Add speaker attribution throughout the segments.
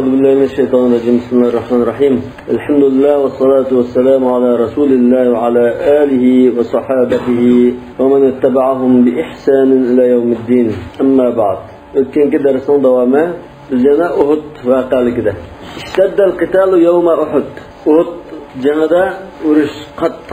Speaker 1: أعوذ بالله من الشيطان الرجيم بسم الله الرحمن الرحيم الحمد لله والصلاة والسلام على رسول الله وعلى آله وصحابته ومن اتبعهم بإحسان إلى يوم الدين أما بعد كان كده رسول دوامة جنا أحد واقع كده اشتد القتال يوم أحد جندا ورش قط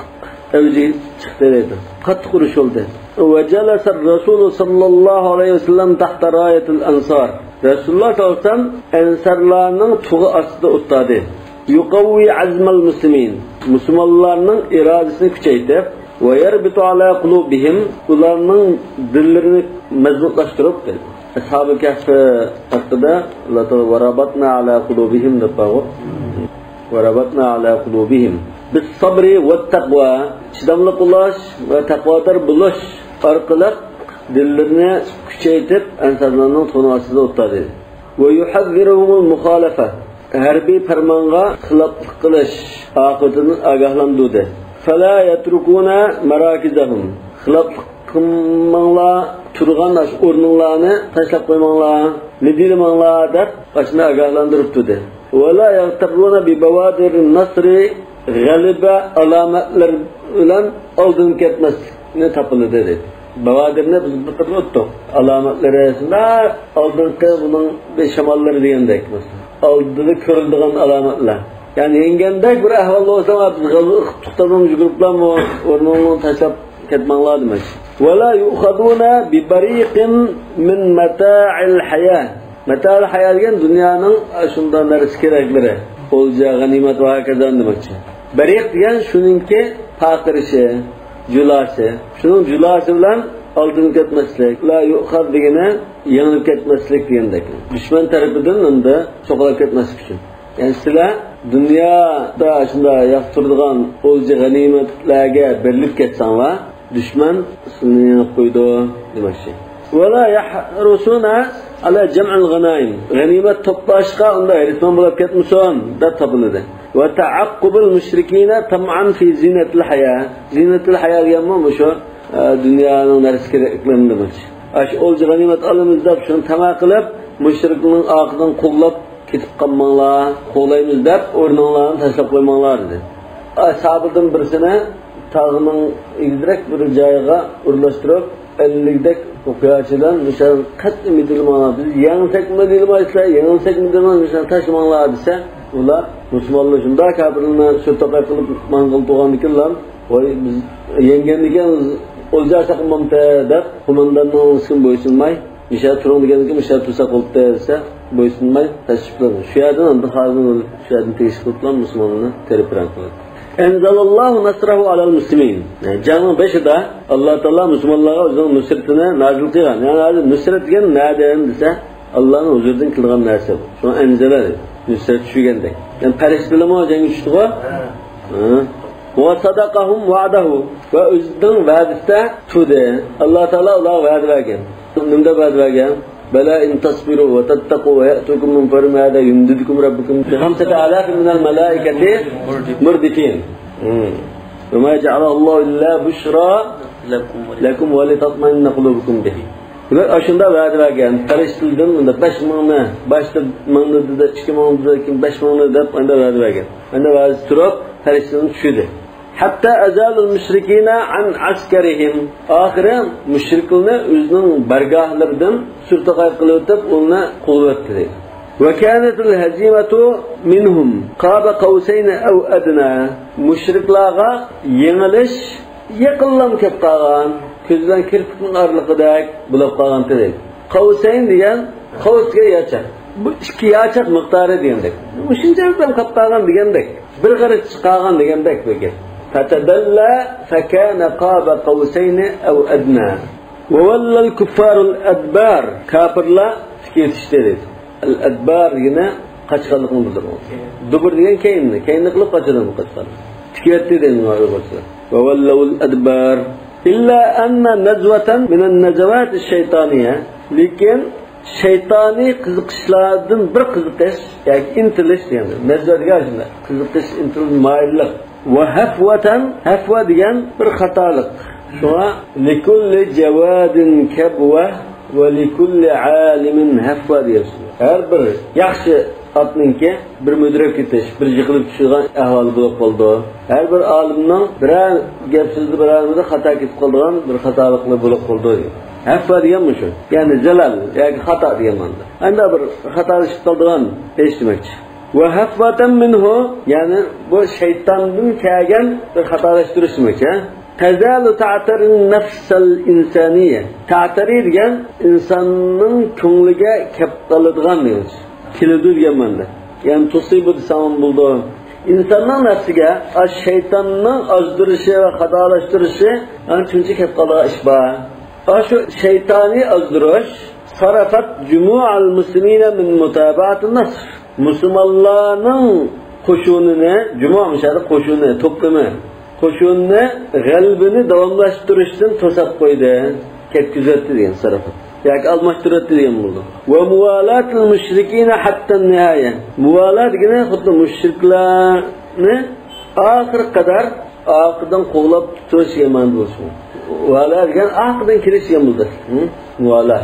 Speaker 1: أوجي تختليته قط ورش ولده وجلس الرسول صلى الله عليه وسلم تحت راية الأنصار Resulullah sallallahu aleyhi ve sellem ensarlarının tuğu asıda uttadı. Yuqavvi azmal muslimin. Müslümanların iradesini küçeytip ve yerbitu ala kulubihim. Onların dillerini mezmutlaştırıp dedi. Ashab-ı Kahf hakkında Allah Teala varabatna ala kulubihim de bağı. Varabatna ala kulubihim. Bis sabri ve takva. Şidamlık ulaş ve takvadır buluş. Arkalık dillerini küçeytip ensarlarının tonasında ottadı. Ve yuhazziruhumul muhalefe. Harbi fermanga xilaflık kılış akıbetini agahlandırdı. Fela yetrukuna merakizahum. Xilaflık kılmanla turgan ornunlarını taşlap koymanla nedirmanla der başına agahlandırıptı. Ve la yagtarruna bi bevadir nasri galibe alametler ile aldın ketmez ne tapılı dedi. Bavadirne biz bitirdik. Alametleri arasında aldırkı bunun beşamalları diyendek mesela. Aldığı körüldüğün alametler. Yani yengendek bir ahvallı olsa biz tuttadığımız gruplarla onu taşlap ketmanlar demek. وَلَا يُؤْخَذُونَ بِبَرِيقٍ مِنْ مَتَاعِ الْحَيَاةِ Meta-ül hayat diyen dünyanın şundan neresi gerekleri. Olacağı ganimet ve hakikaten demek. Barik diyen şununki fakirişi. Julası. Şunun julası bilen aldın ketmeslik. La yukhad degene yanıp ketmeslik diyendek. Düşman tarafından onda sokulap ketmeslik için. Yani sizler dünyada şunda yaptırdıgan olca ganimetlerge berilip ketsen va düşman seni yanıp koydu demekçi. Ve la yahrusuna ala cem'il ganaim. Ganimet toplaşka onda eritmen bulup ketmişsin da tapılıdı. Ve taakkubul müşrikine tam'an fi zinetil hayat. Zinetil hayat yanmam şu dünyanın neresi gereklerini demek. Aş olca ganimet alımızda şunu tamam kılıp müşriklerin akıdan kollap ketip kalmanlar, kolayımız dep ornanlarını taşlap koymanlar dedi. Ashabıdan birisine tağının ildirek bir cayga urlaştırıp 50'dek okuyaçıdan mesela katlı midilmanlar biz yanılsak mı dilmaysa yanılsak mı dilmanlar mesela taşımanlar dese ular Müslümanlar şunda kabirine sürtaka kılıp mangıl doğan dikirler biz yengen diken olacağı sakınmam der kumandanın ıskın boysunmay mesela turun diken diken mesela tursak olup derse boysunmay taşıplar şu yerden andı halini şu yerden teşvik kılıplar Müslümanlarına teripren kılır. Enzalallahu nasrahu alal muslimin. Yani canın beşide Allah Teala Müslümanlara özünün nusretine nazil kılgan. Yani nusret diyen nereden dese Allah'ın huzurdan kılgan narsa bu. Şu an enzala nusret düşügendek. Yani periştilama cengi düştü o. Ve sadakahum va'dahu. Ve özünün vaadiste tude. Allah Teala Allah'a vaad vergen. Nimde vaad vergen? Bela in tasbiru ve tattaku ve ya'tukum min fawri hada yumdidukum rabbukum bi 5000 min al-malaikati murdifin. Ve ma ja'ala Allahu illa bushra lakum ve litatma'inna qulubukum bihi. Ve aşında vaad vergen. Periştildim de 5000'ni başta mangıldı da 2000'da kim 5000'ni da anda vaad vergen. Anda vaad turup periştildim düşürdü. Hatta azalul müşrikine an askerihim. Ahire müşriklerine özünün bargahlarından sürtaqay kılıp onunla kuvvetli. Ve kânetul hazimetu minhum qaba qawsayn ev adna. Müşriklerge yengiliş yaqinlam kep qalgan, közden kirpikning araliqidek bulab qalgan dedi. Qawsayn degan qawsga yachaq. Bu ikki yachaq miqdori degandek. Shunchalik kep qalgan degandek. Bir qarich chiqqan degandek bu gap. فتدلى فكان قاب قوسين أو أدنى وولى الكفار الأدبار كافر لا فكير تشتري الأدبار هنا قد خلقهم بالدبر دبر دين كين نقلب قد خلقهم قد خلق فكير تدين وولوا الأدبار إلا أن نزوة من النزوات الشيطانية لكن şeytani kızıkışlardan bir kızıkış yani intiliş yani nezle diyorlar kızıkış intil maillik ve hafwa diyen bir hatalık şuna likulli cewadin kabwa ve likulli alimin hafwa diyorsun her bir yaxşı atninki bir müdürep ketish, bir yıkılıp tushgan ahvol bo'lib qoldi. Har bir olimning biror gap so'zida birorida xato ketib qolgan, bir xatoliklar bo'lib qoldi. Haffa deganmi shu? Ya'ni zalal yoki xato degan ma'noda. Anda bir xatolik qildigan demoqchi. Va hafvatan minhu, ya'ni bu shaytondan kelgan bir xatolashtirish demoqchi. Tazalu ta'tarin nafsal insaniye. Ta'tari degan insonning ko'ngliga kelib qoladigan demoqchi. Keladi degan ma'noda. Ya'ni tusibu desam bo'ldi. İnsanın nafsiga shaytonning ozdirishi va xatollashtirishi anchuncha kelib qolgan ish bor. Şu şeytani azdirish sarafat cumu'al muslimina min mutaba'atin nasr. Müslümanların qo'shunini, cumu'mishadi qo'shuni, to'plami, qo'shunni g'albini davomlashtirishdan to'sab qo'ydi, ketkizadi degan sarafat. Yoki almashtiradi degan bo'ldi. Va muwalatul mushrikina hatta nihoya. Muvalat degani xuddi mushriklarni oxir qadar oqidan qo'llab turishga ma'no bo'lsin. Muvala degan oqidan kelishgan bo'ldi. Muvala.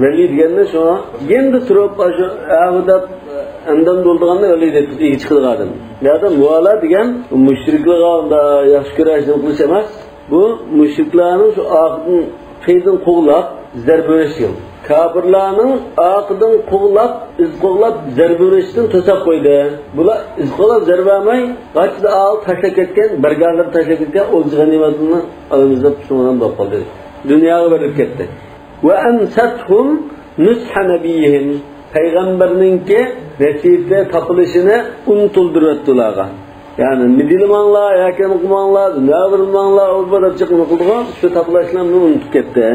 Speaker 1: Vali deganda shu endi turib shu avda andan bo'ldiganda vali deb chiqilgan. Yo'qda muvala degan mushriklarga yaxshi ko'rishni qilish emas. Bu mushriklarning shu oqidan qiydan qo'llab zarba berishgan. Kafirlarning oqidan qo'llab, iz qo'llab zarba berishdan to'sab qo'ydi. Bular iz qo'llab zarba bermay, qachda al tashlab ketgan, bargarlar tashlab ketgan o'ljigan emasmi? Alamizda shundan bo'lib qoldi. Dunyoga berib ketdi. Va ansathum nusha nabiyihim. Payg'ambarningki nasibda topilishini unutildirdi ularga. Yani midilmanlar, yakimmanlar, navrilmanlar, o'rbalab chiqib qildigan, shu topilishlarni unutib ketdi.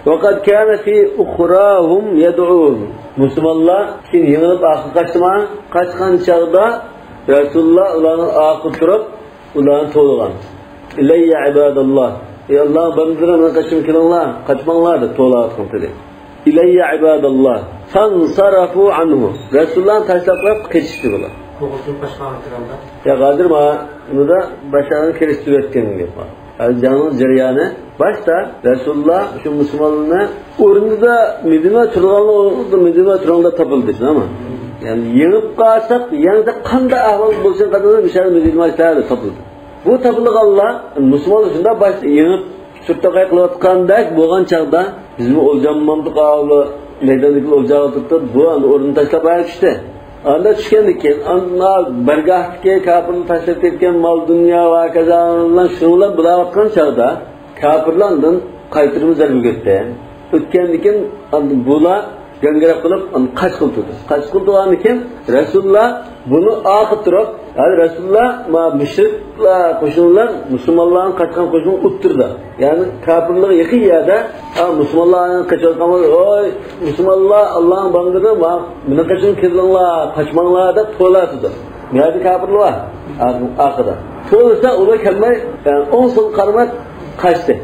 Speaker 1: Vaqad kana fi ukhrahum yad'un. Musulmonlar kim yig'ilib qaçgan chaqda Rasululloh ularni oqib turib, ularni to'lg'an. Ilayya ibadalloh. Ey Alloh bandilarimni qaçim kelinglar, qaçmanglar deb to'lg'an dedi. Ilayya ibadalloh. Fansarafu anhu. Rasululloh tashlab qo'yib ketishdi bular. Ya hozir bunda basharani kelishtirib o'tgan gap bor. Canın jarayoni başta Rasululloh shu musulmonni o'rnida Medina turganda topildi, ama yani yengib qolsak, yanada qanday ahvol bo'lsa qadar o'sha Medina topildi. Bu topilganlar musulmonlar shunda başta yengib surtaqay qilayotgandek bo'lgan chaqda bizni o'ljanmandiq avli maydondagi o'ljaga turibdi, bu o'rnini tashlab aytishdi. Anda tushgandan keyin bargohga kafirlar tashlab ketgan mol dunyo va kazalar shunlar bilayotgan chog'da kafirlardan qaytirib zarba ketdi. O'tgandan keyin bular gangrab qilib qach qildi. Qach qilgandan keyin Rasululloh buni oqib turib, Rasululloh mushriklar qo'shinlar musulmonlarning qaçgan qo'shinni o'ttirdi. Ya'ni kafirlar yaqin yerda musulmonlarni qaçayotgan, "Oy musulmonlar, Allohning bandalari, buni qachon kelinglar, qaçmanglar" deb to'latdi. Niyati kafirlar oxirida. To'lsa ular kelmay, 10 so'm qarmat qaçdi.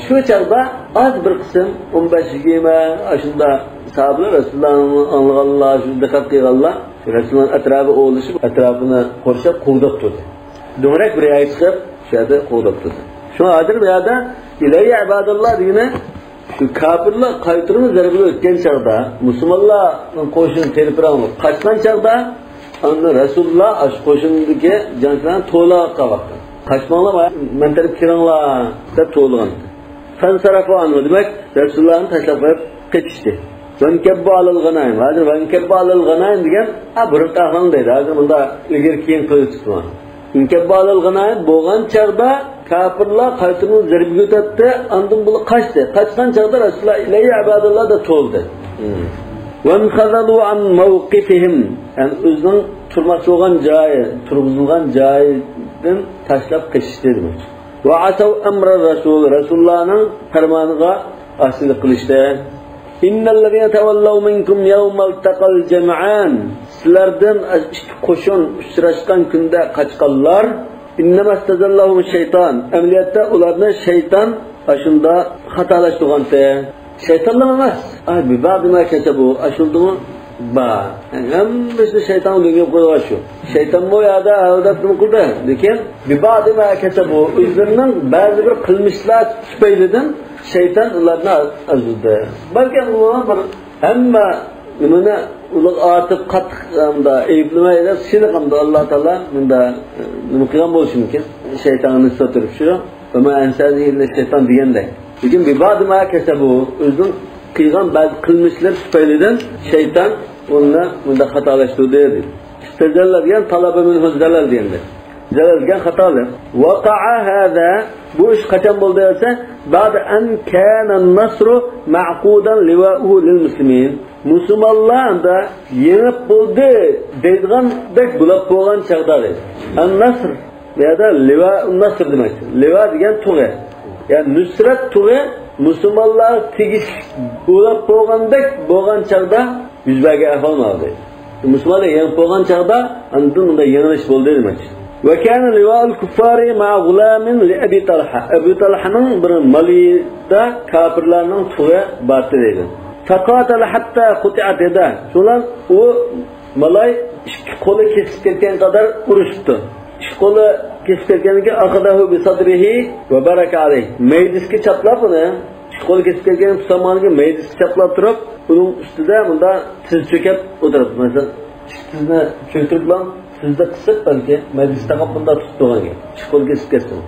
Speaker 1: Shu chaqda az bir qism 15-20 ashunda sahobalar Rasulullohni anlaganlar, shu diqqat qilganlar, Rasulullohning atrofi o'lishib, atrofini qurshab qo'g'dab turdi. Do'rak bir ayt chiqib, shu yerda qo'g'dab turdi. Shu hozir bu yerda ilayya ibadalloh degani shu kafirlar qaytirib zarba o'tgan chaqda, musulmonlarning qo'shini terpirib qaçgan chaqda, unda Rasululloh ash qo'shindagi janchilarni to'la qavaqdi. Qaçmanglar, men taraf kiringlar deb to'lgan. Fansarafu anhu demak Rasulullohni tashlab qo'yib ketishdi. Vankabbu alal g'anaim. Hozir vankabbu alal g'anaim degan burun tahon deydi. Hozir bunda ilgir keyin qo'yib chiqman. Vankabbu alal g'anaim bo'lgan chaqda kafirlar qaytirib zarba o'tdi, andan bular qaçdi. Qaçgan chaqda Rasululloh ilayya ibadalloh da to'ldi. Vankhadalu an mawqifihim. Yani o'zining turmoqchi bo'lgan joyi, turg'izilgan joyidan tashlab ketishdi demak. Va asav amra rasul, Rasulullohning farmoniga aslilik qilishdi. Innallazina tawallaw minkum yawmal taqal jam'an. Sizlardan qo'shin uchrashgan kunda qaçqanlar innamastazallahu shayton. Amaliyotda ularni shayton ashunda xatolashtirganda. Shaytonlar emas. Bi ba'dima kasabu ashundimi? Ba. Hammasi shayton bunga qo'ygan shu. Shayton bu yerda aldatni qildi. Lekin bi ba'dima kasabu o'zlarining ba'zi bir qilmishlar tufaylidan shayton ularni azildi. Balki ular bir hamma nimani ular atib qattiqda ayiblamaydi, seni qamda Alloh taolo bunda nima qilgan bo'lishi mumkin? Shaytonni nisbat turib shu, "Va ansani illa shayton" deganday. Lekin bibad ma kasabu o'zining qilgan ba'zi qilmishlar tufaylidan shayton uni bunda xatolashtirdi dedi. İstezallar degan talaba min huzalal deganlar. Zalal degan xatolar. Waqa'a hada bu ish qachon bo'ldi desa, ba'da an kana an-nasru ma'qudan liwa'uhu lil muslimin. Musulmonlarda yengib bo'ldi deydigandek bo'lib bo'lgan chaqda dedi. An-nasr ya da liva an-nasr demak. Liva degan tug'i. Yani nusrat tug'i musulmonlar tegish bo'lib bo'lgandek bo'lgan chaqda yuzbaga ahvol bo'ldi. Musulmonlar yengib bo'lgan chaqda andan unda yenilish bo'ldi demak. Ve kana liwa'ul kuffari ma'a gulamin li Abi Talha. Abu Talha'nın bir malida kafirlarning tug'i batı dedi. Faqatala hatta quti'at eda. Şular o malay ikki qo'li kesib ketgan qadar urushdi. Ikki qo'li kesib ketganiga aqadahu bi sadrihi va baraka alayh. Maydiski chaplab uni ikki qo'li kesib ketgan tomoniga maydiski chaplab turib, uning ustida bunda tiz cho'kib o'tirib, masalan, tizni cho'ktirib sizda qisib balki maydisda qolib bunda tutib turgan. Ikki qo'l kesib ketsin.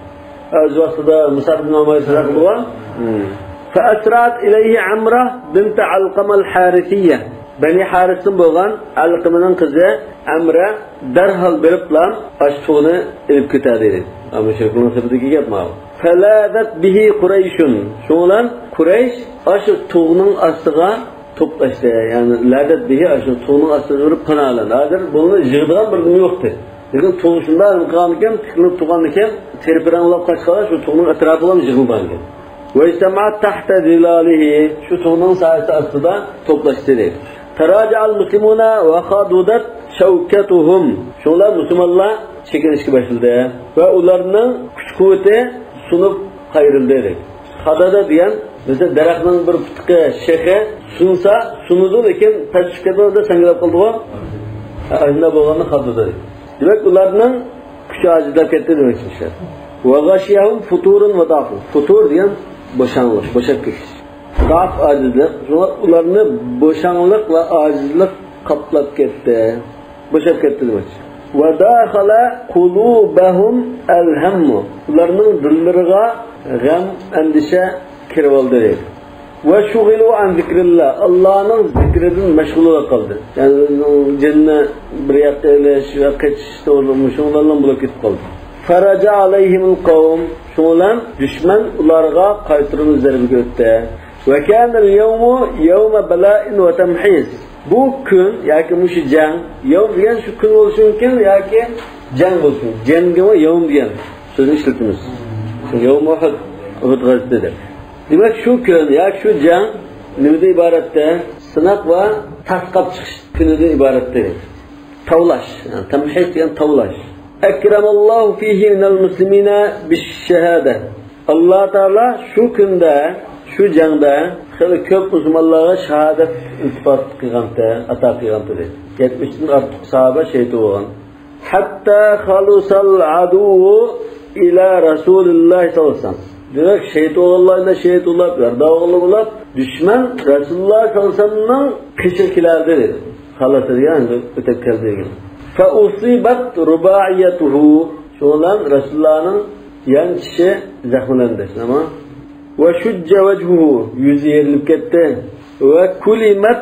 Speaker 1: O'z vaqtida Musab ibn Umayr bo'lgan. فأسرعت إليه عمرة بنت علقمة الحارثية بني حارث بوغان علقمة قزة عمرة درهل بربلان أشتونة إبكتادير أما شكونا سبتكي جاب معه فلاذت به قريش شولان قريش أشتونن أستغى toplaştı yani ladet bihi aşın tuğunun asırları panalan. Adır bunu jığdıgan bir gün yoktu. Lekin tuğuşunda kanıken tıkılıp tuğanıken terpiren olap kaçkalar şu tuğunun etrafından jığıldan gel. Ve istemaat tahta zilalihi şu tuğunun sayesi astıda toplaştı deyip. Teraca'al muslimuna ve hadudat şevketuhum. Şunlar Müslümanlar çekinişki başladı. Ve onların güç kuvveti sunup kayrıldı deyip. Hadada diyen mesela daraxtning bir putqi shexi sunsa sunudu lekin tashqarida sangrab qoldi va ajna bo'lganini hadada. Demak ularning kuchi ajizlab ketdi demak ishlar. Va g'ashiyahum futurun va daf. Futur degan bo'shanlik, bo'shab ketish. Daf ajizlik, ularni bo'shanlik va ajizlik qoplab ketdi. Bo'shab ketdi demak. Va dakhala qulubahum al-hamm. Ularning dillariga g'am, andisha kirib oldi deydi. Ve şugilu an zikrillah. Allah'ın zikrinin meşgul kaldı. Yani cennet bir yakta ile şu kaçışta olmuş. Onlarla bulup gidip kaldı. Faraca aleyhimul kavm. Şunlar düşman ularga kaytırın üzerine götte. Ve kânel yevmu yevme belâin ve temhis. Bu gün yaki muşi can. Yevm diyen şu gün olsun mümkün yaki can olsun. Cengi ve yevm diyen. Sözünü işletimiz. Yevm Uhud gazetedir. Demek şu gün, ya şu can neyde ibarette? Sınak ve tasqab çıkış günüde ibarettir. Tavlaş, yani temhis yani tavlaş. Ekremallahu fihi minel muslimine bis şehade. Allah Teala şu günde, şu canda xeyli köp Müslümanlara şehadet iltifat qilganda, ata qilganda dedi. 70'den artıq sahabe şehit olgan. Hatta khalusal adu ila Rasulullah sallallahu aleyhi ve sellem. Demek şehit oğullarıyla şehit olup, yarda oğullu olup, düşman Resulullah sallallahu aleyhi ve sellem'in kişirkilerdir dedi. Halasır yani ötekkeldiği gibi. فَاُصِيبَتْ رُبَاعِيَتُهُ Şoğlan Resulullah'ın yan kişi zahmelendir. Ama وَشُجَّ وَجْهُهُ Yüzü yerilip gitti. وَكُلِمَتْ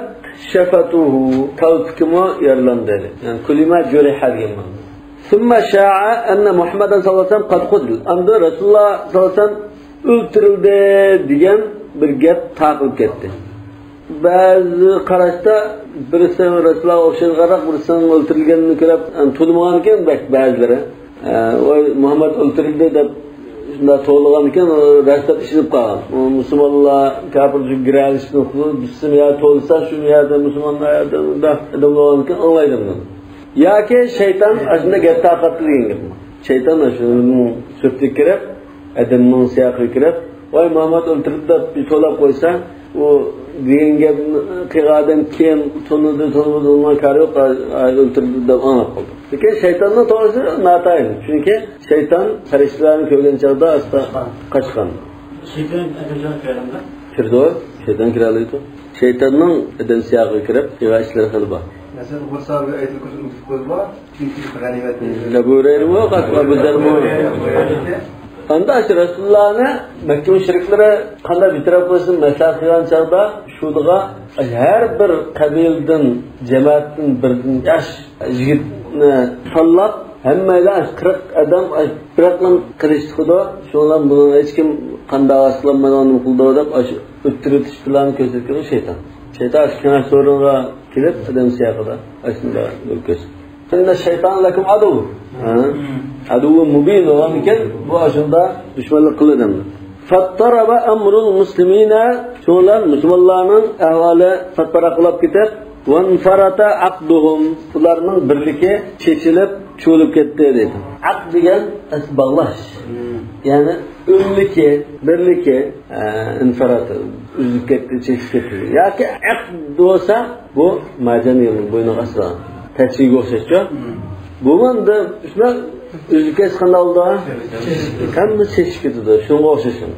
Speaker 1: شَفَتُهُ Kalpkımı yarılandı dedi. Yani kulimet cöreha diyeyim. ثُمَّ شَاعَ أَنَّ مُحَمَّدًا صَلَّى اللّٰهُ عَلَيْهِ وَسَلَّمْ قَدْ قُتِلَ Anda Resulullah sallallahu aleyhi ve sellem öldürüldü diyen bir gap takip etti. Bazı karışta birisinin Resulullah okşan qarak birisinin öldürülgenini görüp tanımagan iken bazıları Muhammed öldürüldü deb shunda to'g'lagan ekan rastat ishilib qolgan. Musulmonlar kafirga girishni bism ya to'lsa shu yerda musulmonlar yerda bo'lgan ekan olmaydi buni. Yoki shayton ashunda gap taqatli degan gap. Shayton shuni so'plik kirib, adamning siyoqiga kirib, voy Muhammad o'ltirib deb to'lab qo'ysa, u degan gapni qilgandan keyin to'nidi unga qari yo'q, o'ltirdi deb anlab qoldi. Lekin shaytonning to'g'risi notayin. Chunki shayton farishtalarni ko'rgan chog'da asta qochgan.
Speaker 2: Shayton ajab qilganda.
Speaker 1: Kirdi. Şeytan kiralaydı. Şeytanın eden siyahı kirip, yavaş işleri kılıba.
Speaker 2: Mesela bu sahibi ayetli kuşun kutuzma, çünkü ganimet değil.
Speaker 1: Ebu Hureyre mi o, Katma Büzer mi o? Anda Resulullah'ın Mekke müşriklere qanday bitirib qo'ysin maslahat qilgan chog'da shudiga har bir qabildan jamoatdan birdan yosh yigitni tanlab hammalar 40 odam biraqlam qilishdi xudo shundan buni hech kim qanday aslanmadan qildi deb o'ttirishdilarni ko'rsatgan shayton shikana so'ringa kelib odam siyaqida aslida o'lkas inna shayton lakum adu adu mubin olan iken bu aslında düşmanlık kılıdım. Fattaraba amrul muslimina şunlar Müslümanların ahvali fattara qilib ketib, vanfarata aqduhum ularning birligi chechilib, cho'lib ketdi dedi. Aqd degan asbag'lash. Ya'ni birligi infarata uzib ketdi, chechib ketdi. Yoki aqd bo'lsa bu majaniy bo'yniga aslan. Tashviga o'xshash-ku. Bu manda shuna üzülkes qanday oldu? Qanday chechib ketdi? Shunga o'xshashin.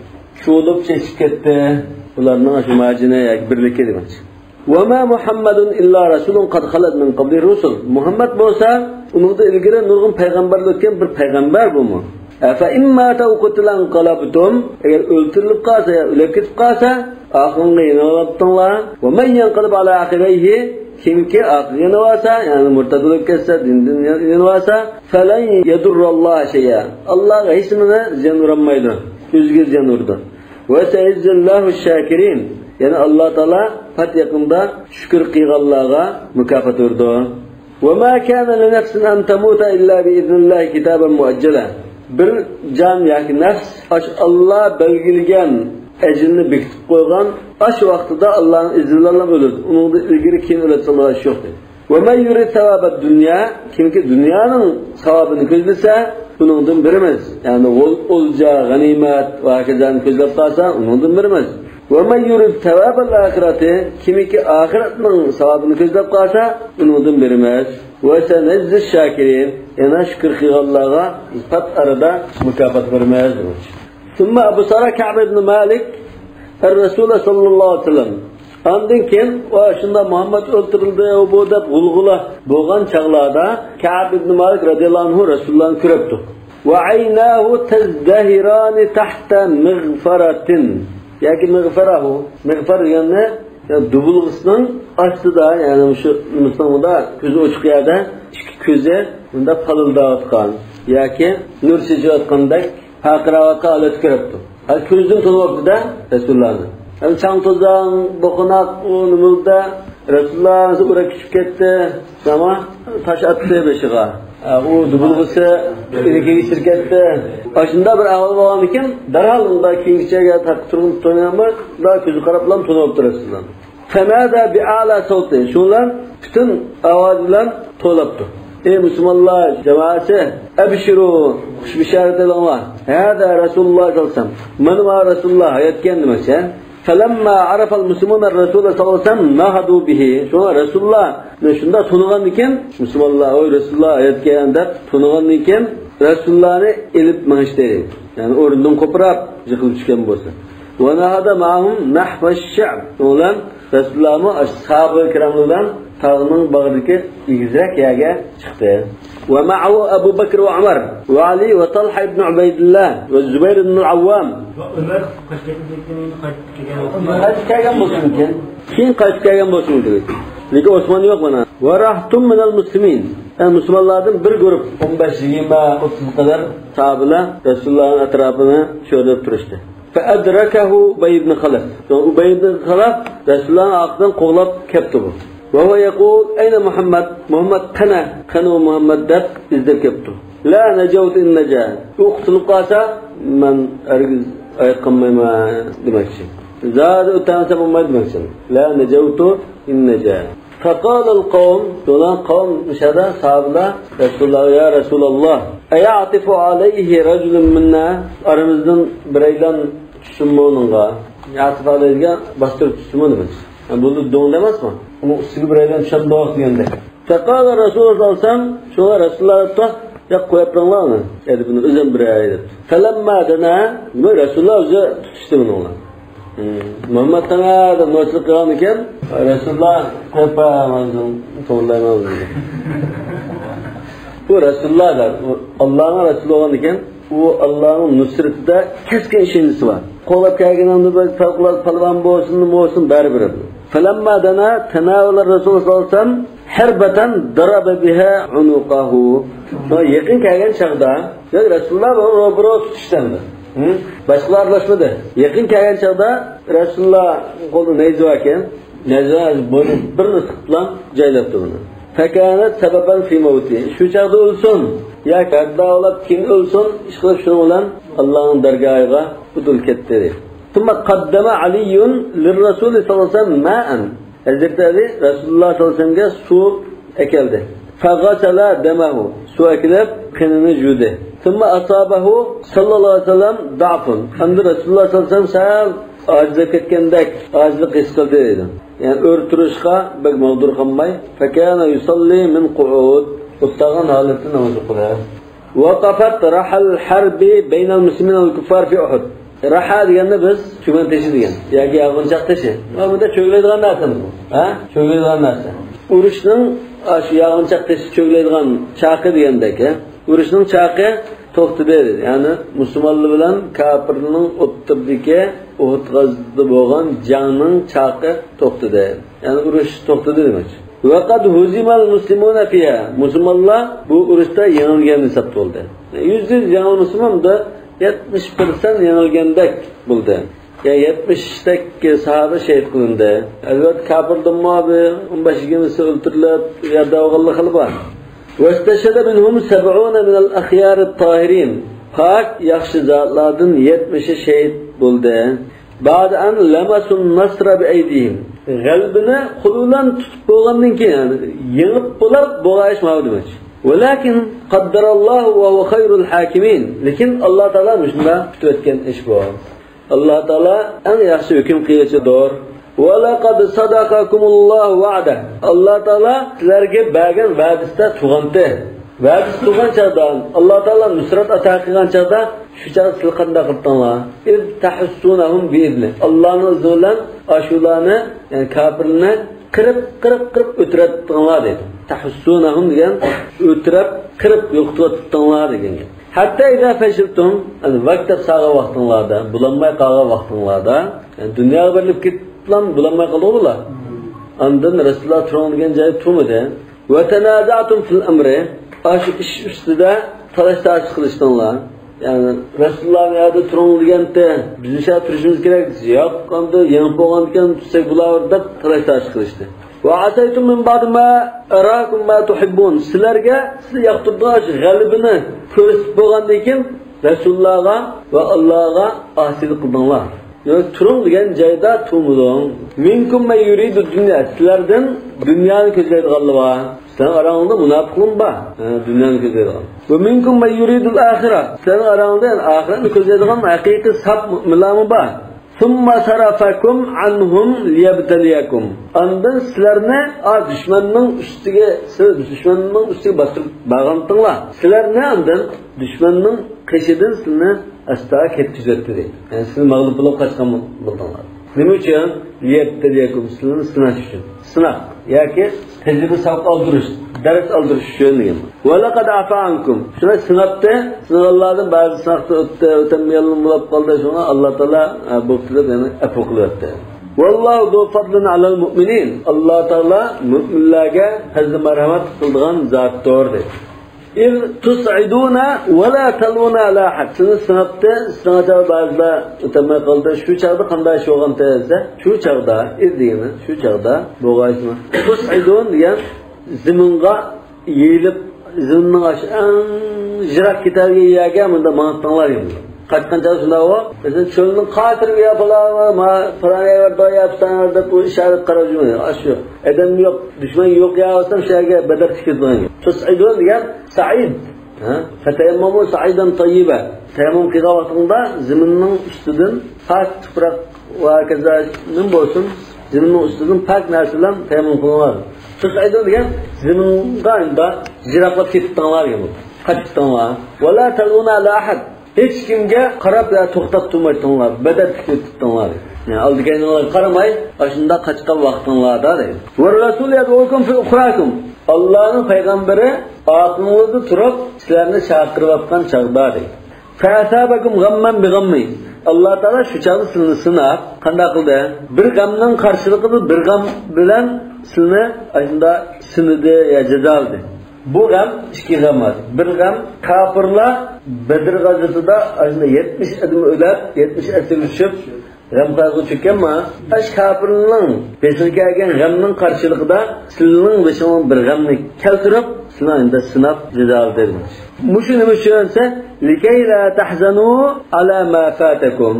Speaker 1: Cho'lib chechib ketdi. Ularning shu majina yoki birlikka demoqchi. Va ma Muhammadun illa rasulun qad khalat min qabli rusul. Muhammad bo'lsa, uningda ilgari nurg'un payg'ambar o'tgan bir payg'ambar bu. Fa imma tawqutlan qalabtum agar o'ltirilib qolsa, o'lib ketib qolsa, oxirgi yinolatdinglar. Va man yanqalib ala aqibayhi kimki aqlini vasa yani murtadılık kesse dindan yanvasa falan yadurrullah şey'a Allah'a hiç nima ziyon urmaydi o'ziga ziyon urdi va sayyidullahu shakirin yani Allah taala fat yaqinda shukr qilganlarga mukofot urdi va ma kana li nafsin an tamuta illa bi idnillah kitaban muajjala bir jon yoki nafs Allah belgilgan ecrini bekitib qo'ygan aş vaqtida Allah'ın izni bilan o'ladi. Uningda ilgari keyin o'latsalar yo'q dedi. Va man yurid savabad dunya kimki dunyoning savobini ko'zlasa, uningdan birimiz. Ya'ni o'lja, g'animat va hokazolarni ko'zlab qolsa, uningdan birimiz. Va man yurid savabal oxirati kimki oxiratning savobini ko'zlab qolsa, uningdan birimiz. Va sanazzi shakirin yana shukr qilganlarga fat arada mukofot bermaymiz. ثم أبو سارة كعب بن مالك الرسول صلى الله عليه وسلم Ondan keyin şunda Muhammed o'ltirildi bu deb g'ulg'ula bo'lgan chaqlarda Ka'b ibn Malik radhiyallohu anhu Rasulullahni ko'ribdi. Va aynahu tazdahiran tahta mighfaratin. Yoki mighfarahu, mighfar yani dubulg'isining ostida, ya'ni shu musulmonda ko'zi ochiq yerda ikki ko'zi bunda palildayotgan yoki nur chechayotgandek haqiravatga olib kiribdi. Ko'zdan to'libdi-da Rasulullohni. Chang to'zan, boqonoq nimada Rasululloh ura kishib ketdi, sama tosh atdi beshiga. U dubulg'isi inikiga chirib ketdi. Shunda bir ahvol bo'lgan ekan, darhol unda kengchaga taqib turib to'naymi, da ko'zi qarab bilan to'libdi Rasululloh. Fanada bi'ala sawti. Shunlar butun ovoz bilan to'libdi. Ey Müslümanlar cemaati, abshiru, xush bisharat edinglar. Hada Rasululloh sallallohu alayhi vasallam. Mana Rasululloh hayotgan demakchi. Falamma arafa al-muslimuna ar-rasul sallallohu alayhi vasallam nahadu bihi. Shuna Rasululloh shunda tunigan ekan, Müslümanlar oy Rasululloh hayotgan deb tunigan ekan, Rasulullohni elib mangishdi. Ya'ni o'rindan qo'pirab yiqilib tushgan bo'lsa. Va nahada ma'hum nahva ash-sha'b. Ular Rasulullohni ashab-ı kiramlardan tağının bağındaki igizrak yaga çıktı. Ve ma'u Abu Bakr ve Umar ve Ali ve Talha ibn Ubeydillah ve Zübeyir ibn Avvam.
Speaker 3: Ömer
Speaker 1: kaçkagan bolsun ken. Kim kaçkagan bolsun dedi. Lekin Osman yok bana. Ve rahtum minel muslimin. Yani Müslümanlardan bir grup 15, 20, 30 kadar sahabeler Resulullah'ın etrafını şöyle turuştu. فأدركه Ubay ibn Khalaf. Ubay ibn Khalaf Resulullah'ın aklından kovlap kepti bu. وهو يقول أين محمد؟ محمد كانوا محمد دب إزدر كبتو لا نجوت إن نجا أقتلوا قاسا من أرجز أيقم ما دمشق زاد أتانس ما دمشق لا نجوت إن نجا فقال القوم دولان قوم مشهدا صحابنا رسول الله يا رسول الله أيعطف عليه رجل منا أرمزدن بريلان تشمونغا يعطف عليه بastır تشمونغا bunu don demez mi? Ama usulü bireyden şan doğak diyende. Fekâle Resulullah sallallahu aleyhi ve sellem şuna Resulullah da ya koyapranlar mı? Yani bunu özen birey dedi. Felemma dena Resulullah öze tutuştu bununla. Muhammed Tana'da noçluk kılan iken Resulullah kopamazdım, to'g'rilayman. Bu Resulullah da Allah'ın Resulü olan iken u Allah'ın nusretida keskin ishonchisi bor. Qo'llab kelganimda bir favqulod palvon bo'lsin, baribir. Falamma dana tanawala Rasululloh sallallohu alayhi vasallam harbatan daraba biha unuqahu. Yaqin kelgan chaqda Rasululloh ro'baro tutishdi. Başkalar aralashmadi. Yaqin kelgan chaqda Rasululloh qo'lida nayza ekan, nayza bo'yni birini siqib joylabdi uni. Fakanat sababan fi mawti. Shu chaqda o'lsin, ya kadda olib kim o'lsin, ish qilib shuni bilan Allohning dargohiga o'tib ketdi. Thumma qaddama Aliyun lir-Rasul sallallohu alayhi vasallam ma'an. Hazrat Ali Rasululloh sallallohu alayhi vasallamga suv akeldi. Faghasala damahu. Suv akelib qinini yuvdi. Thumma asabahu sallallohu alayhi vasallam da'fun. Endi Rasululloh sallallohu alayhi vasallam ajizlab ketgandek ajizlik his qildi dedi. Yani örtürüşka bek mağdur kalmay. Fekâne yusalli min qu'ud. Ustagan halette namaz kılar. Vakafat rahal harbi beynel muslimin ve kuffar fi Uhud. Raha degende biz çömen teşi degen. Yoki yağınçaq teşi. Bu da çögüleydigan narsamiz bu. Ha? Çögüleydigan narsa. Urushning shu yağınçaq teşi çögüleydigan chaqi degandeki. Urushning chaqi to'xtadi dedi. Ya'ni musulmonlar bilan kafirning o'ttirdiki Uhud g'azotida bo'lgan jangning chaqi to'xtadi. Ya'ni urush to'xtadi demak. Vaqad huzimal muslimuna fiha. Musulmonlar bu urushda yengilgan hisob bo'ldi. 100 yangi musulmonda 70% yengilgandek bo'ldi. Ya 70 tak sahoba shahid qilindi. Albatta kafirdan mobi 15-20 o'ltirilib, yerda o'g'illik qilib bor. واستشهد منهم 70 من الأخيار الطاهرين. Pak yaxshi zatlardan 70 şehit buldu. Ba'd an lamasun nasra bi aydihim. Qalbini qo'ldan tutib bo'lgandan keyin yani yengib bo'lib bo'g'ayishmadi demak. Walakin qaddarallohu va huwa khayrul hakimin. Lekin Alloh taolo shunda tutib o'tgan ish bu. Alloh taolo eng yaxshi hukm qiluvchidir. وَلَقَدْ صَدَقَكُمُ اللَّهُ وَعْدَهُ. Allah Taala sizlarga bergan va'dasida tug'andi. Va'dasi tug'an chaqda Alloh taolo nusrat ato qilgan chaqda shu chaqda siz qanday qildinglar? İz tahussunahum bi'idni. Allohning izni bilan ashularni, ya'ni kafirlarni qirib o'tiratdinglar dedi. Tahussunahum degan o'tirib qirib yo'qotdinglar degan. Hatta ida fashiltum, yani vaqt sağa vaqtinglarda, bulanmay qolgan vaqtinglarda, yani dunyoga berilib lan bulanmay qoldilar. Ondan Rasululloh turgan joyi turmadi. Va tanaza'tum fil amri. Aşı ish ustida talash qilishdinglar. Yani Rasulullohning yerda turganda biz o'sha turishimiz kerak. Yo'q, endi yangi bo'lgan ekan tutsak bular deb talash qilishdi. Va asaytum min ba'd ma arakum ma tuhibbun. Sizlarga siz yoqtirgan g'alabini ko'rsatib bo'lgandan keyin Rasulullohga va Allohga osiylik qildinglar. Yani turun degan joyda turmuding. Minkum may yuridu dunya. Sizlardan dunyoni ko'zlaydiganlar bor. Sizlar orangda munofiqlar bor. Dunyoni ko'zlaydigan. Va minkum may yuridu al-akhirah. Sizlar orangda oxiratni ko'zlaydigan haqiqiy saf mu'minlar bor. Thumma sarafakum anhum liyabtaliyakum. Ondan sizlarni dushmanning ustiga bostirib bag'antinglar. Sizlarni ondan dushmanning qishidan sizni asta ketkizdi deydi. Yani sizni mag'lub bo'lib qochgan bo'ldinglar. Nima uchun? Liyabtaliyakum, sizni sinash uchun. Sinaq yoki tajriba savq oldirish, dars oldirish uchun degan. Va laqad afa'ankum. Shuni sinabdi, sinallardan ba'zi sinaqda o'tamayan bo'lib qoldi. Shuni Alloh taolo bu qilib yana afv qilyapti. Vallohu zu fadlin alal mu'minin. Alloh taolo mu'minlarga hazm marhamat qilgan zotdir dedi. İz tus'iduna ve la taluna ala ahad. Sizni sinabdi, sinatda ba'zilar o'tamay qoldi. Shu chaqda qanday ish bo'lgan desa, shu chaqda izdigini, shu chaqda bo'g'ayishmi. Tus'idun degan ziminga yeyilib, ziminning jirak kitabiga yegan bunda maqtanlar endi. Qaçqancha shunday o, mesela cho'lning qatirga yapilama, parayga yapsan deb bu ishorat qarab yurmaydi. Shu adam yo'q, dushman yo'q yapsam shu yerga badar tikizgan. Tus'idun degan Sa'id. Fatayammamu sa'idan tayyiba. Tayammum qilgan vaqtida ziminning ustidan pak tuproq va kaza nim bo'lsin, ziminning ustidan pak narsalar tayammum qilinadi. Tus'idun degan ziminga inda jiraqlab ketibdinglar ekan. Qachtdinglar. Va la taluna ala ahad. Hech kimga qarab to'xtab turmaydinglar, badar tikib turibdinglar. Yani aldıklarına qaramay, aşında qaçqan vaqtınlarda deydi. Ve Rasul yad'ukum fi ukhrakum. Allah'ın peygamberi aqlınızda turib, sizlarni chaqirib atgan chaqda deydi. Fa'asabakum ghamman bi ghammi. Allah Taala shu chaqda sizni sinab, qanday qildi? Bir g'amning qarshiligida bir g'am bilan sizni aşında sinidi ya jazaldi. Bu g'am ikki g'am. Bir g'am kafirlar Bedir g'azotida aşında 70 adım o'lab, 70 asir tushib g'am qayg'u chekkanmi? Ash kafirning besiga kelgan g'amning qarshiligida sizning beshingizga bir g'amni keltirib, sizlarni endi sinab jazol berdi. Mushuni nima tushunsa, likay la tahzanu ala ma fatakum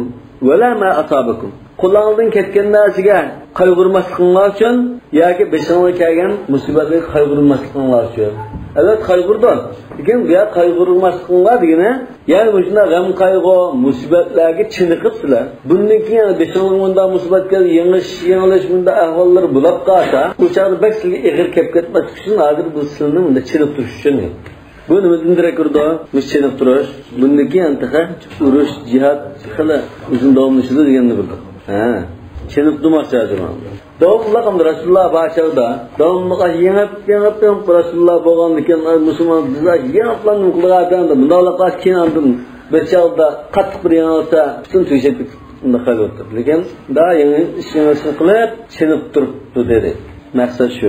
Speaker 1: va la ma asabakum. Qo'lingizdan ketgan narsaga qayg'urmasliginglar uchun yoki beshingizga kelgan musibatga qayg'urmasliginglar uchun. Evet qayg'urdan. Lekin bu qayg'urmasliginglar degani, ya'ni shunda g'am qayg'u musibatlarga chiniqibsizlar. Bundan keyin beshingizga bunda musibat kelib, yanglish bunda ahvollar bo'lib qolsa, o'chaqda bak sizga ig'ir kelib ketmaslik uchun hozir bu sizning bunda chinib turish uchun. Bu nimadan darak urdi? Chinib turish. Bundan keyin urush, jihad qila uzun davomlashadi deganni bildi. Chinib durmoqchi hozirman. Davomliq ham Rasululloh bachada, davomliq yengib Rasululloh bo'lganligidan musulmon bizlar yengiblarning qilganida bundoqqa keyin andim bir chaqda qattiq bir yanılsa butun tugashib unda qoldi. Lekin da yangi ishni qilib chinib turibdi dedi. Maqsad shu.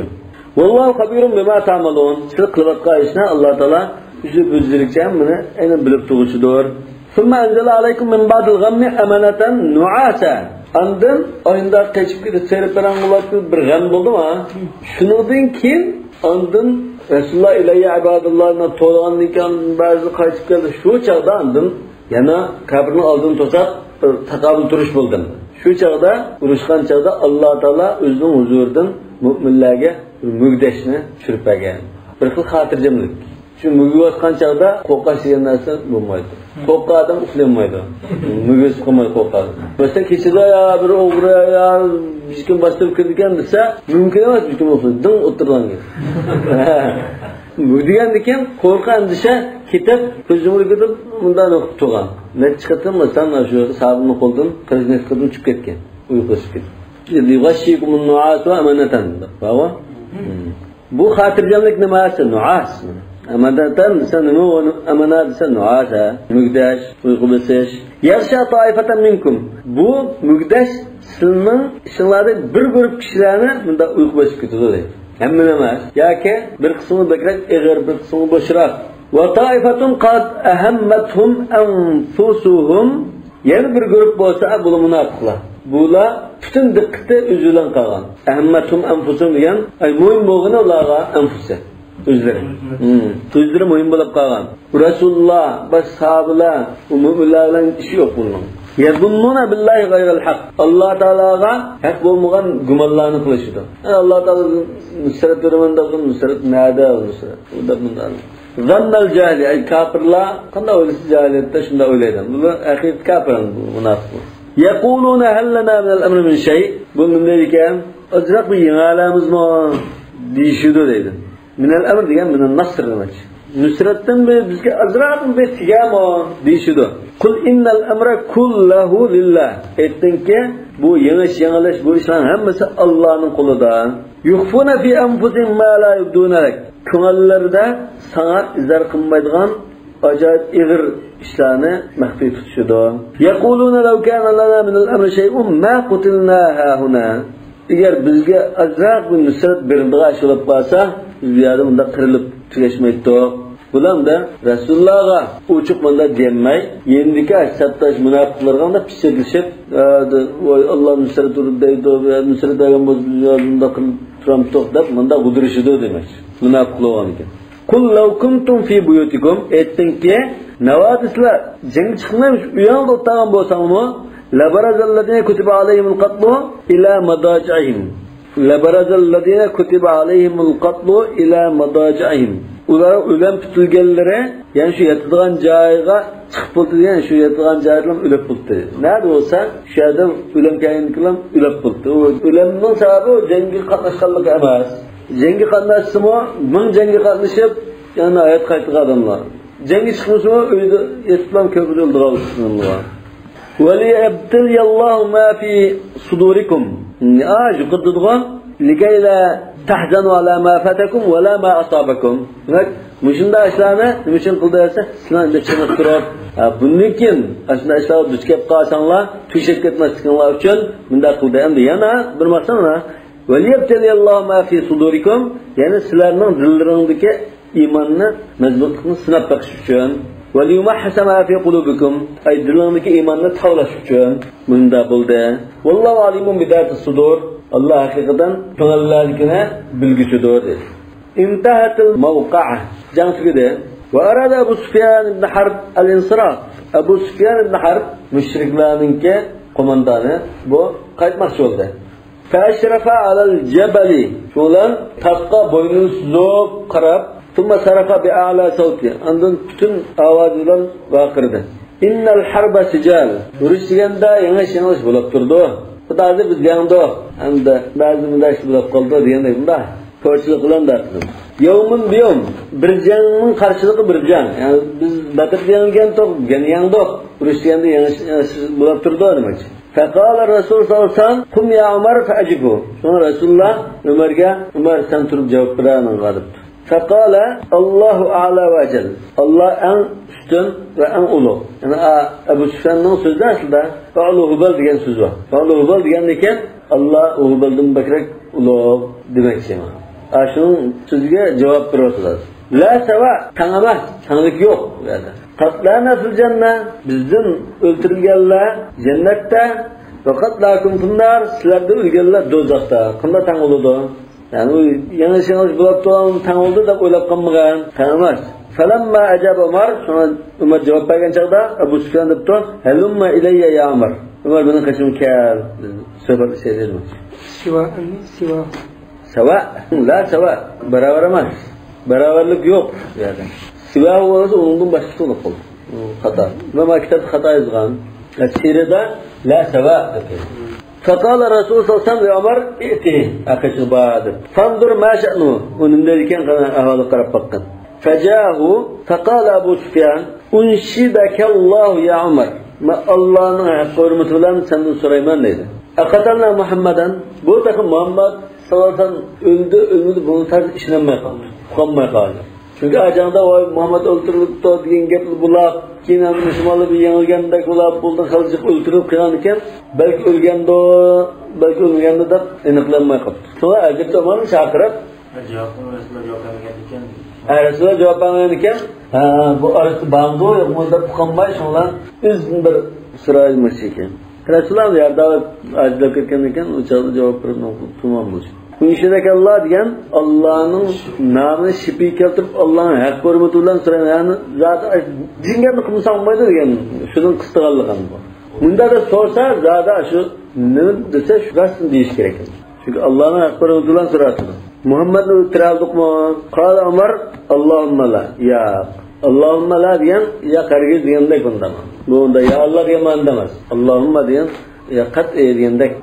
Speaker 1: Vallohu xabirun bima ta'malun. Siz qilayotgan ishni Alloh taolo o'zi o'zlikcha buni aynan bilib turuvchidir. Summa anzala alaykum min ba'dil ghammi amanatan nu'asa. Andan oyunda keçip gidip serperen bulatı bir gam buldu mu? Şundan keyin andan Resulullah ilahi ibadullarına to'lgandan bazı qaytib keldi. Shu chaqda andan yana kabrning oldini to'sab taqobil turish bo'ldim. Shu chaqda urushgan chaqda Alloh taolo o'zining huzuridan mu'minlarga mugdashni tushirib bergan. Bir xil xotirjamlik. Shu mugayotgan chaqda qo'rqash degan narsa bo'lmaydi. Qo'rqqa odam uxlamaydi. Mugus qilmay qo'rqadi. Masalan, kechida bir o'g'ri ya hech kim bosib kirgan desa, mumkin emas hech kim o'xlaydi, o'tirgan. Bu degandan qo'rqan desa, ketib, ko'zimni ketib, bundan o'qib turgan. Net chiqdim, masalan, shu sabirni qo'ldan qiznet qilib chiqib ketgan. Uyqusiz ketdi. Yig'ashikumun nu'as va amanatan. Bu xotirjamlik nimasi? Nu'as. Amanatan sannu amanat sannuasa mugdash uyqu besish yaxshi toifatan minkum. Bu mugdash sizning ishingizda bir guruh kishilarni bunda uyqu bosib ketadi. Hamma emas. Yoki bir qismi bekrak eg'ir, bir qismi bo'shroq. Va toifatun qad ahammatuhum anfusuhum. Yana bir guruh bo'lsa bu munofiqlar. Bular butun diqqati o'zidan qolgan. Ahammatum anfusuhum degan ay mo'min bo'lgani ularga anfusi. Özleri. Özleri mühim bulup kalgan. Resulullah, baş sahabeler, müminlerle işi yok bunun. Yazunnuna billahi gayril hak. Allah Teala'ga hak bulmagan gumallarını kılışıdır. Allah Teala nusret vermende bulun, nusret nâde nusret. Bu da bundan. Zannal cahili, ay kafirler, kanda öylesi cahiliyette şunda öyleyden. Bu ahiret kafirin münafıklar. Yekuluna hellena minel emri min şey. Bunun deyken, azrak bir yığalamız mı? Değişiyordu deydi. Minel emr degan minel nasr demek. Nusratdan bizga azroq bir tigamo deyishdi. Qul innal amra kulluhu lillah. Aytdinki bu yanglish bu ishlar hammasi Allohning qo'lida. Yukhfuna fi anfusihim ma la yubdunak. Ko'ngillarda sana izar qilmaydigan ajoyib ig'ir ishlarni maxfiy tutishdi. Yaquluna law kana lana min al-amri shay'un ma qutilna ha huna. Agar bizga azroq bir nusrat berildigan ish bo'lib qolsa, biz yerda bunda qirilib tugashmaydi. Bular da Rasulullahga uçuq bunda demay, yendiki ashabtash munofiqlarga da pichirlishib, voy Alloh nusrat turib deydi, nusrat degan bo'lsa bunda qilib turam to'q deb bunda g'udirishidi demak. Munofiqlar ekan. Qul law kuntum fi buyutikum aytdinki, navadislar jang chiqmaymish, uyingda o'tirgan bo'lsangmi, labarazalladina kutiba alayhimul qatlu ila madajihim. Labarazalladina kutiba alayhimul qatlu ila madajihim. Ular o'lim tutilganlari, ya'ni shu yatadigan joyiga chiqib bo'ldi, ya'ni shu yatadigan joydan o'lib bo'ldi. Nima bo'lsa, shu yerda o'lim kelgankilar o'lib bo'ldi. O'limning sababi jangga qatnashganlik emas. Jangga qatnashsimi, ming jangga qatnashib, yana hayot qaytgan odamlar. Jangga chiqmasa, uyda yetiblam ko'p o'ldirgan. وَلِيَبْتَلِيَ اللّٰهُ مَا فِي صُدُورِكُمْ Şu kıddıdığı لِكَيْ لَا تَحْزَنُوا عَلَى مَا فَتَكُمْ وَلَا مَا أَصَابَكُمْ Muşunda işlerini niçin kıldı derse sizler de çınık durup bunun için aslında işler düşkep kalsanlar tüşek etmezsinler için bunda kıldı hem de yana bir maksana وَلِيَبْتَلِيَ مَا فِي صُدُورِكُمْ yani sizlerin dillerindeki imanını mezbutluğunu sınap bakış için وَلِيُمَحَّسَ مَا فِي قُلُوبِكُمْ ay dillerindeki imanını tavlaş için bunda buldu وَاللّٰهُ عَلِيمٌ بِذَاتِ الصُّدُورِ Allah hakikaten tünellerlikine bilgisidir. İntehatil mevka'a Cansıgıdı. Ve arada Ebu Süfyan ibn Harb el-insiraf. Ebu Süfyan ibn Harb müşriklerinki komandanı bu kayıtmakçı oldu. Feşrefe alel cebeli. Şulan takka boynunu süzüp karab. Tümma sarafa bi a'la savti. Andın bütün avazıyla vakırdı. İnnel harba sical. Uruş yanlış bulup durdu. Bu da azı biz yandı. Hem de bazı müdaş bulup kaldı diyen bunda. Koçluk ulan da atdım. Yevmun biyom. Bir canın karşılığı bir can. Yani biz batır yangen tok, yangen dok. Uruş yandı yanlış bulup durdu demek. Fekala Resul sallallahu aleyhi ve sellem kum ya Ömer fe'acibu. Sonra Resulullah Ömer sen turup cevap veranın kalıp. Fekala Allahu a'la ve cel. Allah en üstün ve en ulu. Yani Ebu Süfyan'ın sözü aslında Fa'lu hubal diyen söz var. Fa'lu hubal diyen deken Allah hubaldan bakrek ulu demek şey var. Şunun sözüge cevap veriyorlar. La seva tanımaz, tanılık yok. Katlana fil cennet bizden öldürülgenler cennette ve katlakum finnar sizlerde ölgenler dozakta. Kında tan oldu. Yani o yanlış bulup dolan tan oldu da oylap kalmagan. Tanımaz. Falamma acaba Ömer sonra Ömer cevap vergen çağda Ebu Süfyan depti. Helumma ileyye ya Ömer. Ömer benim kaçım kel. Söhbet şey değil mi?
Speaker 2: Siva.
Speaker 1: Seva, la seva, beraber ama beraberlik yok yani. Siva olursa onun başkası olur. Hata. Ama kitap hata yazgan. Sirede la seva. Fakala Resul sallallahu aleyhi ve sellem Ömer iti akışı bağırdı. Fandur ma şa'nu. Onun derken kana ahvalı karab bakkan. Fecahu fakala Ebu Süfyan unşidekallahu ya Ömer. Allah'ın hürmeti bilen senden sorayım neydi? Akatalna Muhammeden bu takım Muhammed sallallahu öldü bunun tarz işlenmeye kaldı. Kalmaya kaldı. Çünkü acanda o Muhammed öldürülüp da diyen gepli bulap, kinen Müslümanlı bir yenilgendek bulap, buldan kalıcık öldürüp kıyanırken belki ölgende o, belki ölgende de eneklenmeye kaldı. Sonra Ercep Ömer'in şakırıp Resulullah cevap vermeyken bu arası bağımdı o yok, burada pukanmay şunla üzgün bir sırayı meşiken. Resulullah yarda acıda kırken uçağda cevap verip tutmamış. Bu işedeki Allah diyen Allah'ın namını şipi keltirip Allah'ın hak hürmetiyle sorayım yani zaten cingenli kımısa olmaydı diyen şunun kıstıkallığı bu. Bunda da sorsa zaten şu ne dese şu kaçsın deyiş gerek. Çünkü Allah'ın hak hürmetiyle sorasın. Muhammed'le itirazlık mı? Kâle Ömer Allahümme la ya Allahümme la diyen ya kargı diyendek bunda mı? Bunda ya Allah diyen demez. Allahümme diyen ya kat diyendek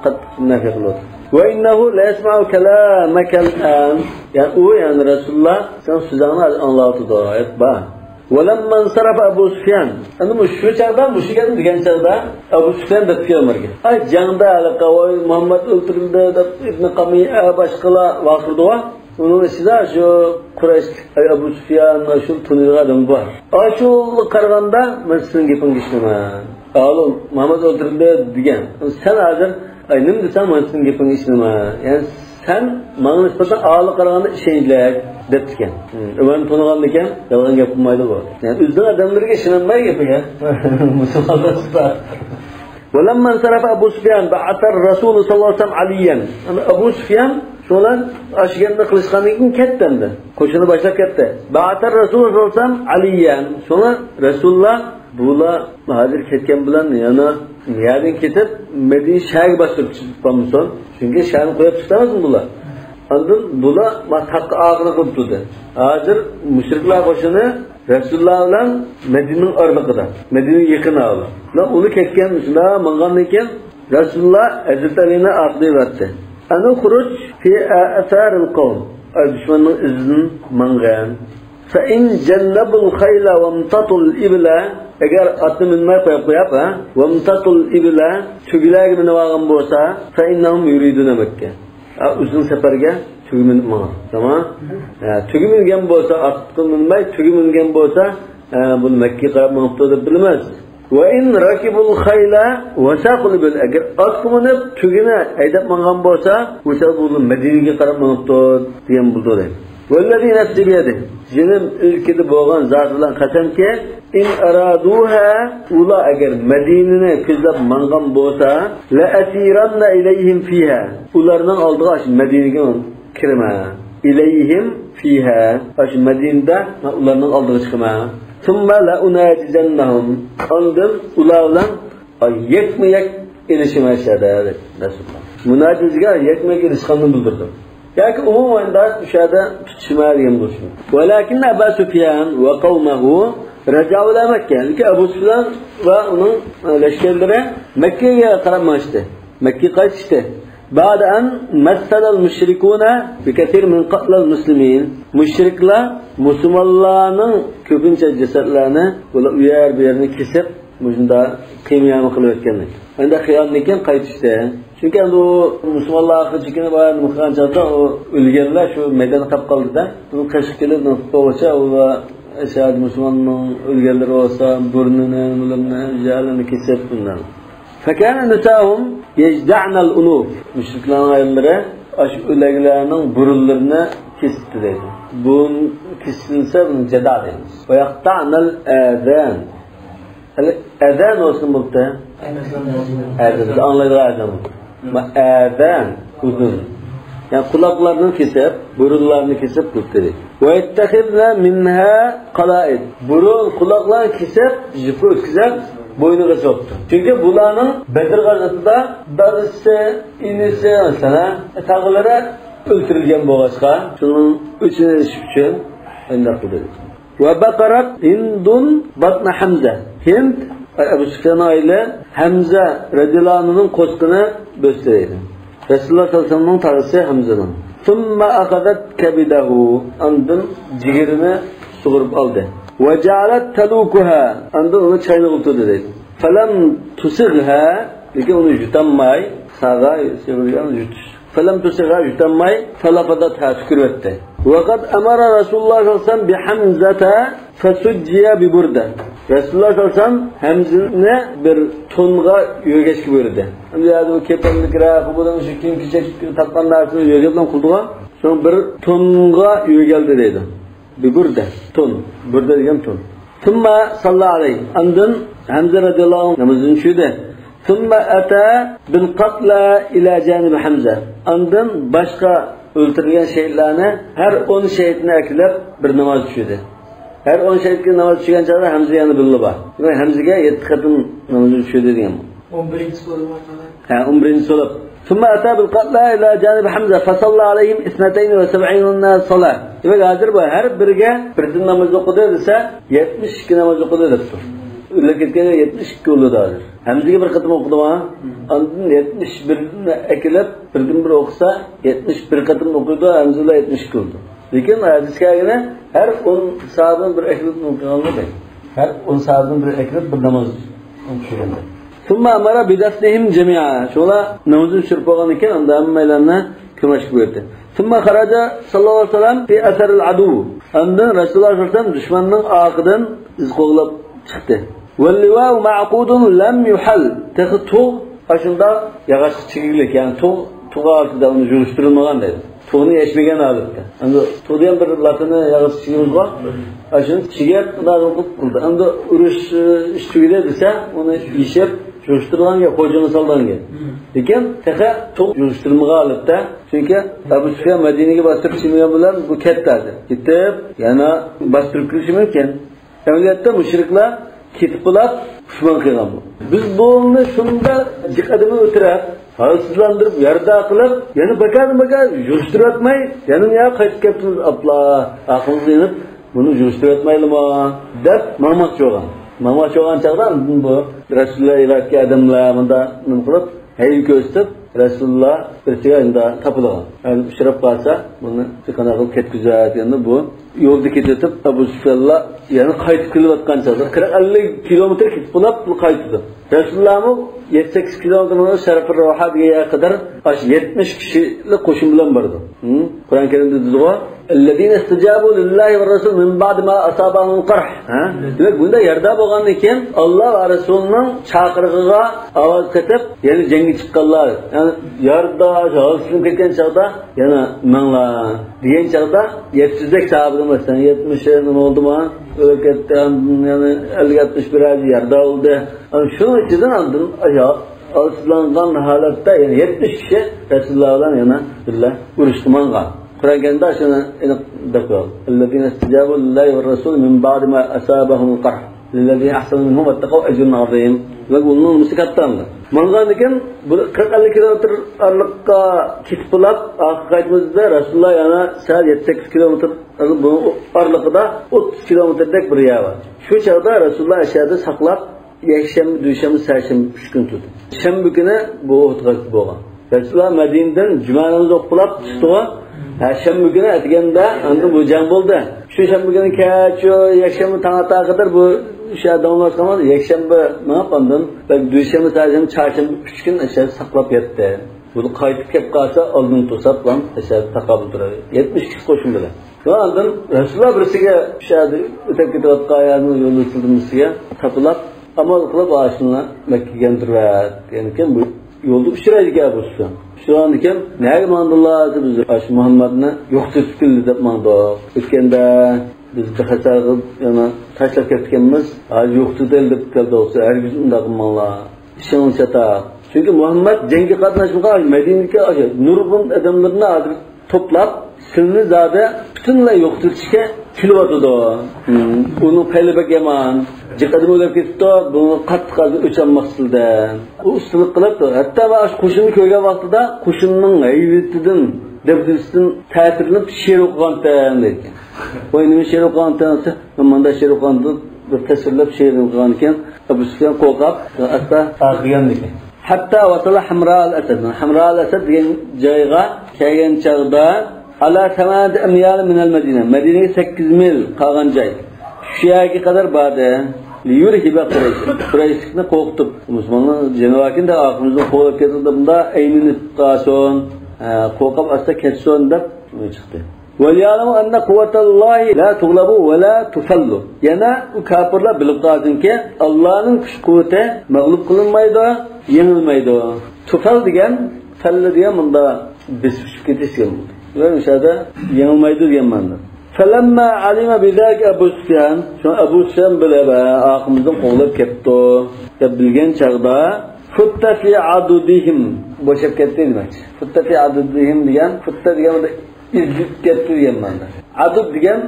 Speaker 1: kat nefi kılır. Ve innehu la yesma'u kelâmekel an. Yani o yani Resulullah sen sözünü anlatıdı ayet ba. Ve lemmen sarafa Ebu Süfyan. Yani şu çağda müşriklerin diyen çağda Ebu Süfyan da tutuyor mergi. Ay canda alaka Muhammed öldürüldü da İbn Kami'ye başkala vakırdı o. Onun içinde şu Kureyş Ebu Süfyan şu tunuyla adam var. Ay şu karganda ben sizin gepin geçmem. Oğlum Muhammed öldürüldü diyen. Sen hazır ay nimdi sen manısın gepin işinime. Yani sen bana nispeten ağırlık arağında işeydiler deptiken. Ömer'in tonuğandayken yalan yapılmaydı bu. Yani üzden adamları işinenmeye yapıyor. Müslümanlar tutar. وَلَمَّنْ سَرَفَ أَبُو سُفْيَانَ بَعَثَ الرَّسُولُ صَلَّى اللّٰهُ عَلَيْهِ عَلِيًّا. Ebu Süfyan şulan aşıklarında kılıçkanlıkın kettendi. Koşunu başlap kette. بَعَثَ الرَّسُولُ صَلَّى اللّٰهُ عَلَيْهِ عَلِيًّا. Sonra Resulullah bula hazır ketken bilen yana yerden ketip Medine şehir bastırıp çıkmamız son. Çünkü şehrini koyup tutamaz mı bula? Andın bula hakkı ağını kılıp tuttu. Hazır müşrikler koşunu Resulullah ile Medine'nin arlıkıda. Medine'nin yakın ağlı. Onu ketken Müslüman manganlıyken Resulullah Hazreti Ali'ne aklı verdi. Anu huruç fi asaril kavm. Düşmanın izinin mangan. فإن جنبوا الخيل وامتطوا الإبل agar atni minmay qo'yib vamtatul ibla tugilarga minib olgan bo'lsa fa innahum yuriduna Makka. Uzun safarga tugi minma. Tamam? Tugi mingan bo'lsa atni minmay tugi mingan bo'lsa bu Makka qarab minibdi deb bilmas. Va in rakibul khayla wa saqul bil agar atni minib tugini haydab mingan bo'lsa o'sha bu Madinaga qarab minibdi degan bo'ldi. Vallazi nafsi biyadi. Jinim ilkida bo'lgan zot bilan qasamki in araduha ula agar Madinani ko'zlab mangan bo'lsa la asiranna ilayhim fiha ularning oldiga ash Madinaga kirma ilayhim fiha ash Madinada ularning oldiga chiqma thumma la unajizannahum ondan ular bilan yakma-yak ilishmashadi Rasululloh munajizga yakma-yak ilishganini bildirdi yoki umuman da o'shada tutishmaydigan bo'lsin walakin Abu Sufyan va qavmuhu raja'u ila Makka lekin Abu Sufyan va uning lashkarlari Makkaga qaramashdi Makka qaytishdi بعد أن مثل المشركون بكثير من قتل المسلمين mushriklar musulmonlarning ko'pincha jasadlarini ular uyar bu yerni kesib bunda qiyam qilib o'tganlar endi xiyonlikdan qaytishdi chunki endi u musulmonlar hujjatini bor muhranchada u o'lganlar shu maydonda qolib qoldida uni qashib kelib qo'g'acha ular ashad musulmonning o'lganlari bo'lsa burnini mulini jalini kesib bundan فكان نساهم يجدعن الأنوف مشركلان ayolları aş öləklərinin burunlarını kesti deydi. Bun kesilsə bunu cəda deyimiz. Və yaqta'nal əzən. Əzən olsun burada. Əzən. Anlaydığı əzən bu. Əzən uzun. Yani kulaklarını kesip, burunlarını kesip tuttu. Ve ettehidne minha qalaid. Burun kulaklarını kesip, jipı ötkizip, boynuğa soktu. Çünkü bulanın Bedir gazasında dadısı, inisi mesela tağılara öldürülgen boğazka. Şunun üçüne erişip için önler kudurdu. Ve bakarat Hindun batna Hamza. Hind, Ebu Süfyan aile Hamza radiyallahu anh'ın kostunu gösteriydi. Resulullah sallallahu aleyhi ve sellem'in tarısı Hamza'nın. Thumma akadat kebidahu. Andın ciğerini suğurup aldı. Ve cealet telukuha. Andın onu çayını kulturdu dedi. Felem tusigha. Lekin onu yutanmay. Sağa yutuş. Felem tusigha yutanmay. Felafadatha tükürvetti. Ve kad emara Resulullah sallallahu aleyhi ve sellem bihamzata fesujjiya biburda. Resulullah sallallahu aleyhi ve sellem Hamza'ne bir tonga yögeçki buyurdu. Yani o kepenlik rakı budan şu kim kişi takman narsını yögeçten kulduğa. Sonra bir tonga yögeldi dedi. Biburda ton. Burada diyem ton. Thumma sallallahu aleyhi. Andın Hamza radıyallahu anh namazını şuydu. Thumma ata bil qatla ila canibi Hamza. Andın başka öldürülen şehitlerini her 10 şehitine eklep bir namaz düşürdü. Her 10 şehitki namaz düşüren çağda Hamza yanı bildi var. Yani Hamza'ya 7 kadın namazı düşürdü diyem.
Speaker 3: 11. soru var.
Speaker 1: 11. soru. Thumma ata bil qatla ila canibi Hamza fasalla aleyhim 72 salat. Demek hazır bu her birge bir namaz okudu dese 72 namaz okudu depti. Öyle ketken 72 oldu hazır. Hamza'ya bir katım okudu ama andın 71'ini ekilip bir okusa 71 katım okudu Hamza'da 72 oldu. Lekin hadisga göre her 10 saatın bir ekilip okuyanlar değil. Her 10 saatın bir ekilip bir namaz okuyanlar. Thumma amara bidafnihim cemi'a. Şola namazın sürüp olgan iken anda hammalarına kömeşlik buyurdu. Thumma kharaja sallallahu aleyhi ve sellem fi asaril adu. Andan Resulullah sallallahu aleyhi ve sellem düşmanın ağıdan iz qo'g'lab chiqdi. Vel liwa'u ma'qudun lam yuhal. Taxtu aşında yağaç çigilik yani tuğa altında onu juruşturulmagan dedi. Tuğunu yeşmegen alıptı. Anda tuğdayan bir latını yağaç çigimiz var. Aşın çiger dağılıp kıldı. Anda uruş iştüğüyle dese onu yişep juruşturulan ya kocanı saldan gel. Lekin texe tuğ juruşturmaga alıptı. Çünkü Abu Sufyan Medine'ye bastırıp çimegen bilen bu ketlerdi. Gitip yana bastırıp kilishi mümkün. Emniyette müşrikler ketip bulap düşman kıygan bu. Biz bunu şunda jikadımı ötürep halsizlandirip yarda qilib, yana bakar yurishtirib atmay, yana ya qaytib kelibsiz abla, aqlingiz yenib, buni yurishtirib atmaylimi deb mamoqchi bo'lgan. Mamoqchi bo'lgan chaqda bu Rasululloh ilohiy odamlar bunda nima qilib, hayy ko'rsatib, Resulullah bir sigara tapılgan. Yani şırap kalsa bunu çıkana kıl ketküzat yani bu yolda ketip Abu Süfyan'la yani kayıt kılıvatkan çağda 40-50 kilometre ketip bulap bu kayıtıdı. Resulullah'ı 7-8 kilometre Şeref-i Rahat diye kadar 70 kişilik koşum bilen vardı. Kur'an-ı Kerim'de dedi o اَلَّذ۪ينَ اسْتَجَابُوا لِلّٰهِ وَالرَّسُولِ مِنْ بَعْدِ مَا أَصَابَهُمُ الْقَرْحِ Demek bunda yarda boğan iken Allah ve Resulü'nün çağırgıga avaz ketip yani cengi çıkkanlar. Yani yarda, şahısını ketken çağda yani mənla diyen çağda 700'dek sahabıdım mesela 70'e oldu mu? Öyle yani 50-61 ay yarda oldu. Yani şunu içinden aldım aşağı. Alsızlangan halatta yani 70 kişi Resulullah'dan yana billah uruştuman kal. Kur'an-ı Kerim'de aşağıda dakika. اَلَّذ۪ينَ اسْتِجَابُوا لِلّٰهِ وَالرَّسُولِ مِنْ بَعْدِ مَا أَصَابَهُمُ الْقَرْحِ لِلَّذ۪ينَ أَحْسَنُوا مِنْهُمْ وَاتَّقَوْا اَجْرٌ عَظِيمٌ Ve bunun musikattandı. Mangandiken 40-50 kilometre aralıkta kitip bulap akı kaydımızda Resulullah yana saat 7-8 kilometre aralıkta 30 kilometredek bir yer var. Şu çağda Resulullah aşağıda saklap Yekşembi, Düşembi, Serşembi 3 gün tuttu. Şembi günü bu oturaklı boğan. Resulullah Medine'den Cuma'nımızı okupulap çıktı o. Şembi günü etigende bu can buldu. Şu şembi günü keçiyor, Yekşembi tanıtağı kadar bu şey damlaş kalmadı. Yekşembi ne yapandın? Düşembi, Serşembi, Çarşembi 3 gün aşağı saklap yattı. Bunu kayıtıp kep kalsa aldığını tutsap lan aşağı takabıl durar. 70 kişi koşun bile. Şu andan Resulullah birisiyle öteki tarafta ayağını yolu ısıldırmışıya tapılap amal kılıp ağaçına Mekke'ye durur. Yani bu yolda uçuraydı ki bu. Şu andaki ne mandallar biz Aş Muhammed'ne yoktu sıkıldı da manda. Ötkende biz de hasar yani taşlap ketkenimiz az yoktu delip kaldı olsa her gün undaqmanlar. İşin çata. Çünkü Muhammed cengi katnaşmaya Medine'deki nurgun adamlarını adı toplap sınırlı zade bütünle yoktu çıke kilovatı da. Onu pelebek yaman. Cikadım olab ketdi, bunu qattiq o'chanmoqsildi. U ustilik qilib, hatto va qo'shinni ko'rgan vaqtida qo'shinning haybatidan, dabdisidan ta'sirlanib she'r o'qigan ekan. Qo'y nima she'r o'qigan desa, menda she'r o'qigan bir tasvirlab she'r o'qigan ekan, Abu Sufyan qo'rqib, asta ag'rigan ekan. Hatto vasala Hamra al-Asad. Hamra al-Asad degan joyga kelgan chaqda ala 8 amyal min al-Madina. Madinaga 8 mil qolgan joy. Shu yerga qadar bordi. Liyurhiba Qurayshni qo'rqitib, musulmonlar janovakin da aqimizdan qo'rqib ketdi bunda aynini qason, qo'rqib asta ketson deb chiqdi. Wal-ya'lamu anna quwwatallahi la tughlabu wa la tufallu. Yana u kafirlar bilib qolsinki, Allohning kuch-quvvati mag'lub qilinmaydi, yengilmaydi. Tufal degan, falla degan bunda bisib ketishgan. Va o'shada yengilmaydi degan ma'noda. فَلَمَّا عَلِمَ بِذَاكَ Abu Sufyan, şu Abu Sufyan bile ağımızdan qoğulab ketdi. Bilgen çağda futta fi adudihim boşab ketdi demek. Futta fi adudihim degan, futta degan izlib ketdi degan ma'noda. Adud degan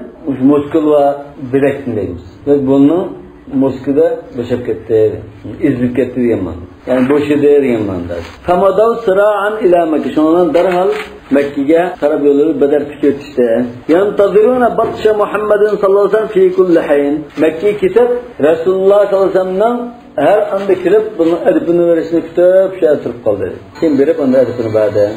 Speaker 1: muskul va bilak deymiz. Ve bunun muskida boşab ketdi, izlib ketdi degan ma'noda. Yani boşadi degan ma'noda. Famadav sira'an ila Mekke. Şundan darhal Mekke'ye taraf yolları bedel fikretişte. Yantaziruna batşa Muhammedin sallallahu aleyhi ve sellem fi kulli hayn. Mekke'ye kitap Resulullah sallallahu aleyhi ve sellem'den her anda kirip bunun edipini verisini kütüp şey atırıp kaldı. Kim verip onda edipini verdi?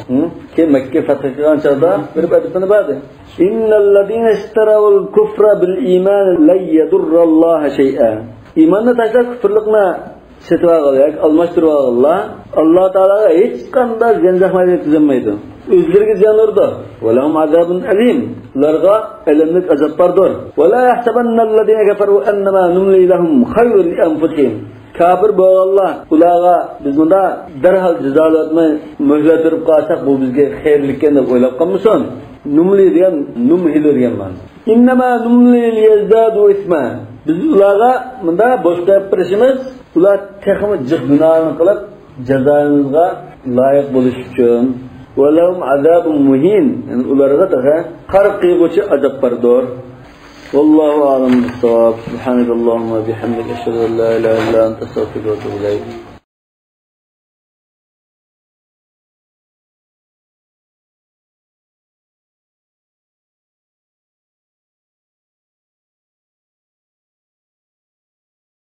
Speaker 1: Kim Mekke fethedilen çağda verip edipini verdi? İnnellezîne işteravul kufra bil iman len yedurrallaha şey'a. İmanla taşlar küfürlükle setva qalacak, almashtırva Allah. Allah Teala'ya hiç qanday zenzahmayı tüzenmeydi. Özlerine ziyanlardır. وَلَهُمْ عَذَابٌ أَلِيمٌ Larga elemlik azaplardır. وَلَا يَحْسَبَنَّ الَّذِينَ كَفَرُوا أَنَّمَا نُمْلِي لَهُمْ خَيْرٌ لِأَنْفُسِهِمْ Kafir bu Allah, ulağa biz bunda derhal cezalarını mühlet verip kalsak bu bizge hayırlıkken de oylap kalmışsın. Numli diyen, numhilir yemen. İnnemâ numli liyezdâdu ismâ. Biz ulağa bunda boşta yapırışımız, ular tekimi cık günahını kılıp cezayımızga layık buluş için. وَلَهُمْ عَذَابٌ مُهِينٌ Yani ularga da qarib qiyguchi azab bardır. Vallahu a'lam bis-savab. Subhanakallahumma bihamdika, eşhedü en la ilahe illa ente, estağfiruke ve etûbü ileyk.